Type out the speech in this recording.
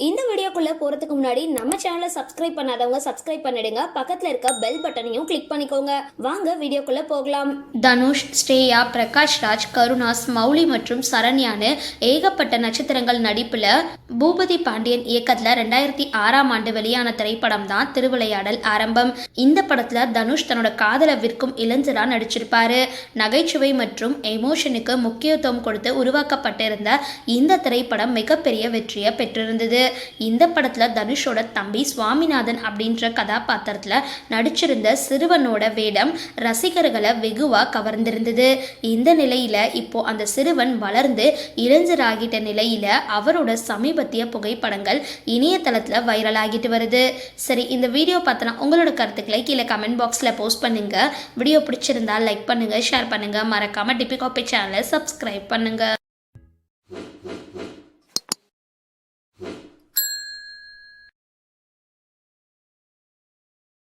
இந்த வீடியோக்குள்ள போறதுக்கு முன்னாடி நம்ம சேனலை சப்ஸ்கிரைப் பண்ணாதவங்க சப்ஸ்கிரைப் பண்ணிடுங்க, பக்கத்துல இருக்க பெல் பட்டனையும் கிளிக் பண்ணிக்கோங்க. வாங்க வீடியோக்குள்ள போகலாம். தனுஷ், ஸ்ரேயா, பிரகாஷ் ராஜ், கருணாஸ், மௌலி மற்றும் சரண்யான்னு ஏகப்பட்ட நட்சத்திரங்கள் நடிப்புல பூபதி பாண்டியன் இயக்கத்துல 2006ஆம் ஆண்டு வெளியான திரைப்படம் தான் திருவிளையாடல் ஆரம்பம். இந்த படத்துல தனுஷ் தன்னோட காதலை விற்கும் இளைஞரா நடிச்சிருப்பாரு. நகைச்சுவை மற்றும் எமோஷனுக்கு முக்கியத்துவம் கொடுத்து உருவாக்கப்பட்டிருந்த இந்த திரைப்படம் மிகப்பெரிய வெற்றியை பெற்றிருந்தது. இந்த படத்துல தனுஷோட தம்பி சுவாமிநாதன் அப்படின்ற கதாபாத்திரத்துல நடிச்சிருந்த சிறுவனோட வேடம் ரசிகர்களை வெகுவா கவர்ந்திருந்தது. இந்த நிலையில இப்போ அந்த சிறுவன் வளர்ந்து இளைஞராகிட்ட நிலையில அவரோட சமீபத்திய புகைப்படங்கள் இணையதளத்துல வைரல் ஆகிட்டு வருது. சரி, இந்த வீடியோ பார்த்தனா உங்களோட கருத்துக்களை கீழே கமெண்ட் பாக்ஸ்ல போஸ்ட் பண்ணுங்க. வீடியோ பிடிச்சிருந்தா லைக் பண்ணுங்க, ஷேர் பண்ணுங்க, மறக்காம டிபி காபி சேனலை சப்ஸ்கிரைப் பண்ணுங்க.